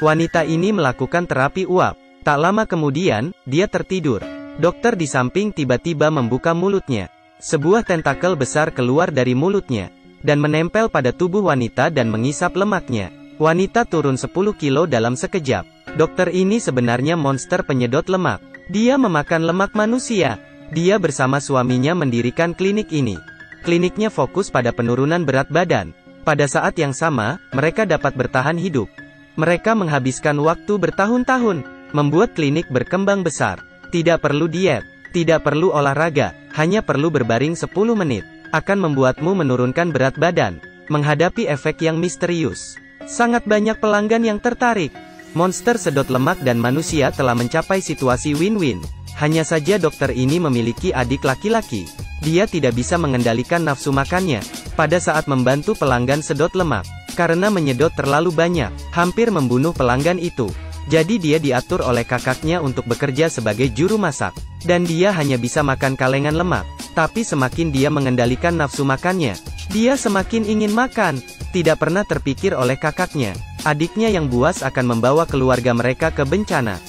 Wanita ini melakukan terapi uap. Tak lama kemudian, dia tertidur. Dokter di samping tiba-tiba membuka mulutnya. Sebuah tentakel besar keluar dari mulutnya, dan menempel pada tubuh wanita dan mengisap lemaknya. Wanita turun 10 kilo dalam sekejap. Dokter ini sebenarnya monster penyedot lemak. Dia memakan lemak manusia. Dia bersama suaminya mendirikan klinik ini. Kliniknya fokus pada penurunan berat badan. Pada saat yang sama, mereka dapat bertahan hidup. Mereka menghabiskan waktu bertahun-tahun, membuat klinik berkembang besar. Tidak perlu diet, tidak perlu olahraga, hanya perlu berbaring 10 menit. Akan membuatmu menurunkan berat badan, menghadapi efek yang misterius. Sangat banyak pelanggan yang tertarik. Monster sedot lemak dan manusia telah mencapai situasi win-win. Hanya saja dokter ini memiliki adik laki-laki. Dia tidak bisa mengendalikan nafsu makannya pada saat membantu pelanggan sedot lemak. Karena menyedot terlalu banyak, hampir membunuh pelanggan itu. Jadi dia diatur oleh kakaknya untuk bekerja sebagai juru masak. Dan dia hanya bisa makan kalengan lemak. Tapi semakin dia mengendalikan nafsu makannya, dia semakin ingin makan. Tidak pernah terpikir oleh kakaknya, adiknya yang buas akan membawa keluarga mereka ke bencana.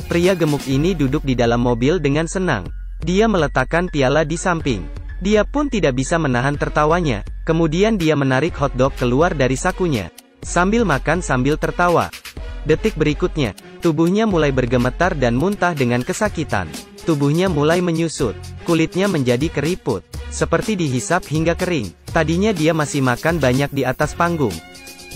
Pria gemuk ini duduk di dalam mobil dengan senang. Dia meletakkan piala di samping. Dia pun tidak bisa menahan tertawanya. Kemudian dia menarik hotdog keluar dari sakunya. Sambil makan sambil tertawa. Detik berikutnya, tubuhnya mulai bergemetar dan muntah dengan kesakitan. Tubuhnya mulai menyusut. Kulitnya menjadi keriput. Seperti dihisap hingga kering. Tadinya dia masih makan banyak di atas panggung.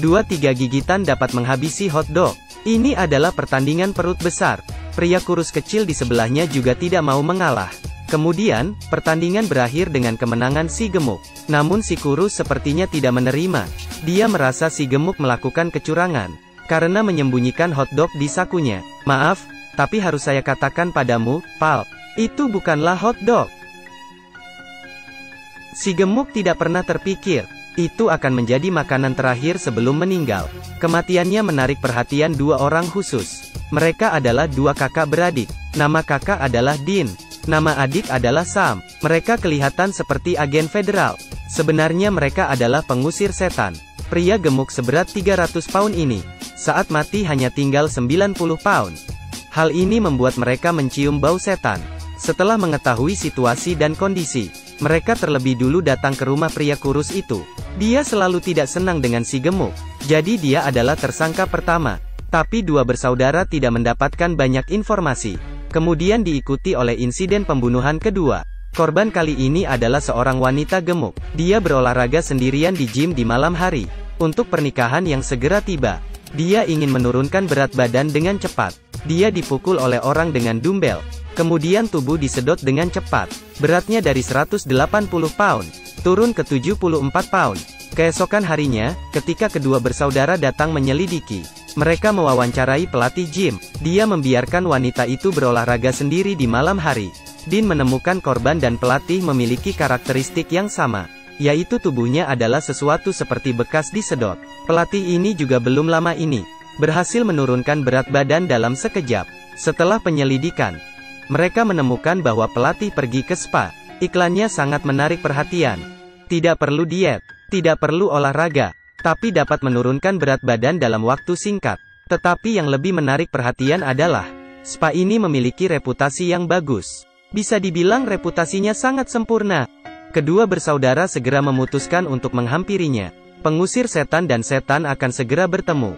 2-3 gigitan dapat menghabisi hotdog. Ini adalah pertandingan perut besar. Pria kurus kecil di sebelahnya juga tidak mau mengalah. Kemudian, pertandingan berakhir dengan kemenangan si gemuk. Namun si kurus sepertinya tidak menerima. Dia merasa si gemuk melakukan kecurangan, karena menyembunyikan hotdog di sakunya. Maaf, tapi harus saya katakan padamu, Pal, itu bukanlah hotdog. Si gemuk tidak pernah terpikir, itu akan menjadi makanan terakhir sebelum meninggal. Kematiannya menarik perhatian dua orang khusus. Mereka adalah dua kakak beradik. Nama kakak adalah Dean. Nama adik adalah Sam. Mereka kelihatan seperti agen federal. Sebenarnya mereka adalah pengusir setan. Pria gemuk seberat 300 pound ini, saat mati hanya tinggal 90 pound. Hal ini membuat mereka mencium bau setan. Setelah mengetahui situasi dan kondisi, mereka terlebih dulu datang ke rumah pria kurus itu. Dia selalu tidak senang dengan si gemuk. Jadi dia adalah tersangka pertama. Tapi dua bersaudara tidak mendapatkan banyak informasi. Kemudian diikuti oleh insiden pembunuhan kedua. Korban kali ini adalah seorang wanita gemuk. Dia berolahraga sendirian di gym di malam hari, untuk pernikahan yang segera tiba. Dia ingin menurunkan berat badan dengan cepat. Dia dipukul oleh orang dengan dumbbell. Kemudian tubuh disedot dengan cepat. Beratnya dari 180 pound, turun ke 74 pound. Keesokan harinya, ketika kedua bersaudara datang menyelidiki, mereka mewawancarai pelatih gym. Dia membiarkan wanita itu berolahraga sendiri di malam hari. Dean menemukan korban dan pelatih memiliki karakteristik yang sama, yaitu tubuhnya adalah sesuatu seperti bekas disedot. Pelatih ini juga belum lama ini berhasil menurunkan berat badan dalam sekejap. Setelah penyelidikan, mereka menemukan bahwa pelatih pergi ke spa. Iklannya sangat menarik perhatian. Tidak perlu diet, tidak perlu olahraga, tapi dapat menurunkan berat badan dalam waktu singkat. Tetapi yang lebih menarik perhatian adalah, spa ini memiliki reputasi yang bagus. Bisa dibilang reputasinya sangat sempurna. Kedua bersaudara segera memutuskan untuk menghampirinya. Pengusir setan dan setan akan segera bertemu.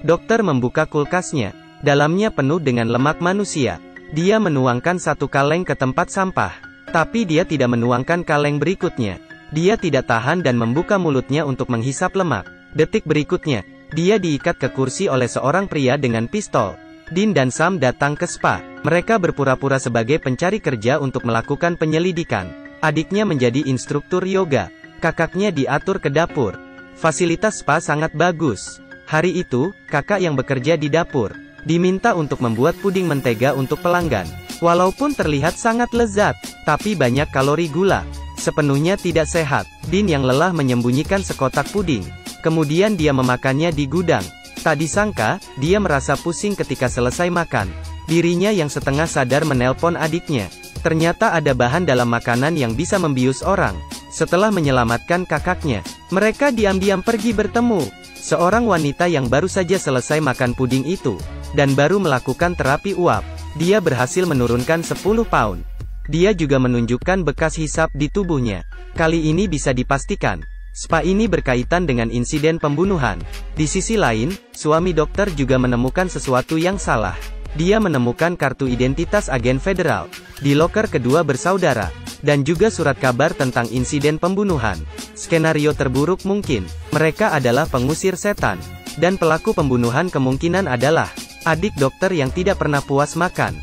Dokter membuka kulkasnya. Dalamnya penuh dengan lemak manusia. Dia menuangkan satu kaleng ke tempat sampah. Tapi dia tidak menuangkan kaleng berikutnya. Dia tidak tahan dan membuka mulutnya untuk menghisap lemak. Detik berikutnya, dia diikat ke kursi oleh seorang pria dengan pistol. Dean dan Sam datang ke spa. Mereka berpura-pura sebagai pencari kerja untuk melakukan penyelidikan. Adiknya menjadi instruktur yoga. Kakaknya diatur ke dapur. Fasilitas spa sangat bagus. Hari itu, kakak yang bekerja di dapur diminta untuk membuat puding mentega untuk pelanggan. Walaupun terlihat sangat lezat, tapi banyak kalori gula. Sepenuhnya tidak sehat. Dean yang lelah menyembunyikan sekotak puding. Kemudian dia memakannya di gudang. Tak disangka, dia merasa pusing ketika selesai makan. Dirinya yang setengah sadar menelpon adiknya. Ternyata ada bahan dalam makanan yang bisa membius orang. Setelah menyelamatkan kakaknya, mereka diam-diam pergi bertemu. Seorang wanita yang baru saja selesai makan puding itu, dan baru melakukan terapi uap. Dia berhasil menurunkan 10 pound. Dia juga menunjukkan bekas hisap di tubuhnya. Kali ini bisa dipastikan, spa ini berkaitan dengan insiden pembunuhan. Di sisi lain, suami dokter juga menemukan sesuatu yang salah. Dia menemukan kartu identitas agen federal di loker kedua bersaudara, dan juga surat kabar tentang insiden pembunuhan. Skenario terburuk mungkin, mereka adalah pengusir setan, dan pelaku pembunuhan kemungkinan adalah adik dokter yang tidak pernah puas makan.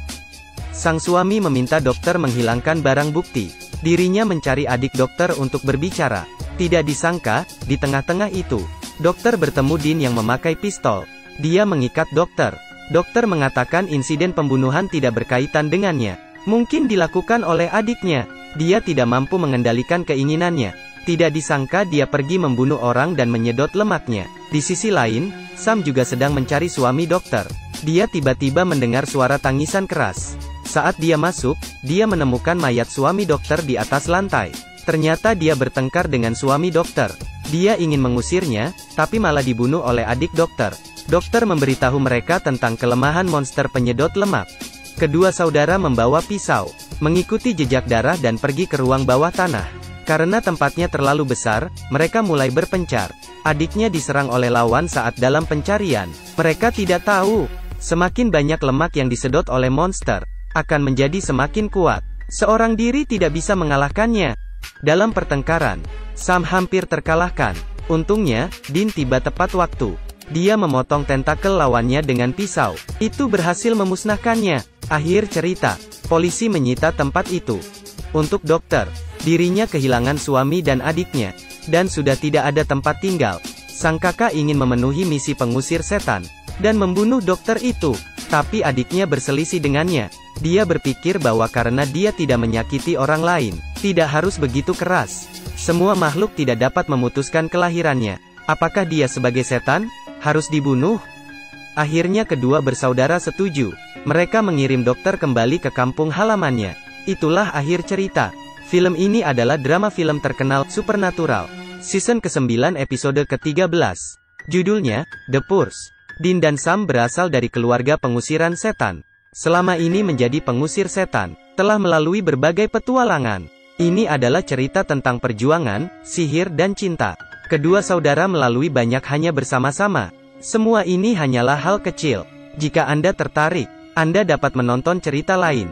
Sang suami meminta dokter menghilangkan barang bukti. Dirinya mencari adik dokter untuk berbicara. Tidak disangka, di tengah-tengah itu, dokter bertemu Dean yang memakai pistol. Dia mengikat dokter. Dokter mengatakan insiden pembunuhan tidak berkaitan dengannya. Mungkin dilakukan oleh adiknya. Dia tidak mampu mengendalikan keinginannya. Tidak disangka dia pergi membunuh orang dan menyedot lemaknya. Di sisi lain, Sam juga sedang mencari suami dokter. Dia tiba-tiba mendengar suara tangisan keras. Saat dia masuk, dia menemukan mayat suami dokter di atas lantai. Ternyata dia bertengkar dengan suami dokter. Dia ingin mengusirnya, tapi malah dibunuh oleh adik dokter. Dokter memberitahu mereka tentang kelemahan monster penyedot lemak. Kedua saudara membawa pisau, mengikuti jejak darah dan pergi ke ruang bawah tanah. Karena tempatnya terlalu besar, mereka mulai berpencar. Adiknya diserang oleh lawan saat dalam pencarian. Mereka tidak tahu, semakin banyak lemak yang disedot oleh monster, akan menjadi semakin kuat. Seorang diri tidak bisa mengalahkannya. Dalam pertengkaran, Sam hampir terkalahkan. Untungnya, Dean tiba tepat waktu. Dia memotong tentakel lawannya dengan pisau. Itu berhasil memusnahkannya. Akhir cerita, polisi menyita tempat itu. Untuk dokter, dirinya kehilangan suami dan adiknya, dan sudah tidak ada tempat tinggal. Sang kakak ingin memenuhi misi pengusir setan, dan membunuh dokter itu. Tapi adiknya berselisih dengannya. Dia berpikir bahwa karena dia tidak menyakiti orang lain, tidak harus begitu keras. Semua makhluk tidak dapat memutuskan kelahirannya. Apakah dia sebagai setan harus dibunuh? Akhirnya kedua bersaudara setuju. Mereka mengirim dokter kembali ke kampung halamannya. Itulah akhir cerita. Film ini adalah drama film terkenal, Supernatural. Season ke-9 episode ke-13. Judulnya, The Purge. Dean dan Sam berasal dari keluarga pengusiran setan. Selama ini menjadi pengusir setan, telah melalui berbagai petualangan. Ini adalah cerita tentang perjuangan, sihir dan cinta. Kedua saudara melalui banyak hanya bersama-sama. Semua ini hanyalah hal kecil. Jika Anda tertarik, Anda dapat menonton cerita lain.